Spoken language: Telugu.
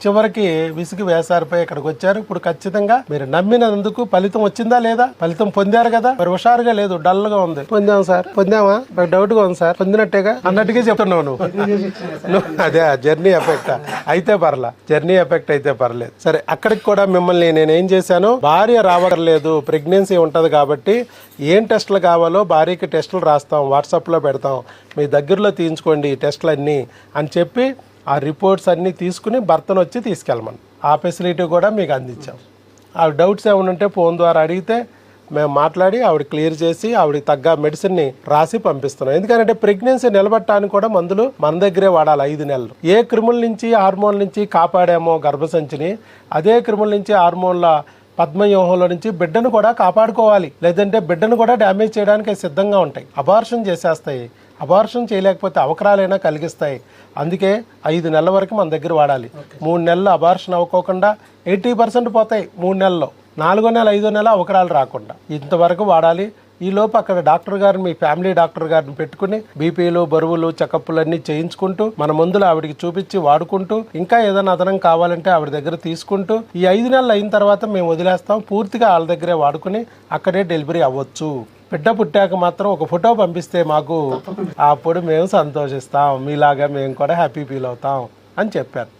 చివరికి విసిగి వేసారిపోయి ఇక్కడికి వచ్చారు. ఇప్పుడు ఖచ్చితంగా మీరు నమ్మినందుకు ఫలితం వచ్చిందా లేదా? ఫలితం పొందారు కదా, మరి హుషారుగా లేదు, డల్ గా ఉంది. పొందాం సార్, పొందామా, నాకు డౌట్ గా ఉంది సార్, పొందినట్టేగా అన్నట్టుగా చెప్తున్నావు నువ్వు. అదే జర్నీ ఎఫెక్ట్ అయితే పర్లా, జర్నీ ఎఫెక్ట్ అయితే పర్లేదు. సరే, అక్కడికి కూడా మిమ్మల్ని నేనేం చేశాను, భార్య రావట్లేదు, ప్రెగ్నెన్సీ ఉంటది కాబట్టి ఏం టెస్టులు కావాలో భార్యకి టెస్టులు రాస్తాం, వాట్సాప్లో పెడతాం, మీ దగ్గరలో తీయించుకోండి టెస్టులు అన్నీ అని చెప్పి ఆ రిపోర్ట్స్ అన్నీ తీసుకుని భర్తను వచ్చి తీసుకెళ్ళమని ఆ ఫెసిలిటీ కూడా మీకు అందించాం. ఆవిడ డౌట్స్ ఏమైనా ఉంటే ఫోన్ ద్వారా అడిగితే మేము మాట్లాడి ఆవిడ క్లియర్ చేసి ఆవిడకి తగ్గ మెడిసిన్ని రాసి పంపిస్తున్నాం. ఎందుకంటే ప్రెగ్నెన్సీ నిలబెట్టడానికి కూడా మందులు మన దగ్గరే వాడాలి 5 నెలలు. ఏ క్రిముల నుంచి హార్మోన్ల నుంచి కాపాడామో గర్భసంచిని, అదే క్రిముల నుంచి హార్మోన్ల పద్మవ్యూహంలో నుంచి బిడ్డను కూడా కాపాడుకోవాలి. లేదంటే బిడ్డను కూడా డ్యామేజ్ చేయడానికి సిద్ధంగా ఉంటాయి, అబార్షన్ చేసేస్తాయి. అబార్షన్ చేయలేకపోతే అవకరాలైనా కలిగిస్తాయి. అందుకే 5 నెలల వరకు మన దగ్గర వాడాలి. 3 నెలలు అబార్షన్ అవ్వకోకుండా 80% పోతాయి 3 నెలల్లో. 4వ నెల 5వ నెల అవకరాలు రాకుండా ఇంతవరకు వాడాలి. ఈ లోపు అక్కడ డాక్టర్ గారిని, మీ ఫ్యామిలీ డాక్టర్ గారిని పెట్టుకుని బీపీలు, బరువులు, చెకప్లు అన్నీ చేయించుకుంటూ మన మందులు ఆవిడికి చూపించి వాడుకుంటూ, ఇంకా ఏదైనా అదనం కావాలంటే ఆవిడ దగ్గర తీసుకుంటూ ఈ 5 నెలలు అయిన తర్వాత మేము వదిలేస్తాం. పూర్తిగా వాళ్ళ దగ్గరే వాడుకుని అక్కడే డెలివరీ అవ్వచ్చు. బిడ్డ పుట్టాక మాత్రం ఒక ఫోటో పంపిస్తే మాకు, అప్పుడు మేము సంతోషిస్తాం, మీలాగా మేము కూడా హ్యాపీ ఫీల్ అవుతాం అని చెప్పారు.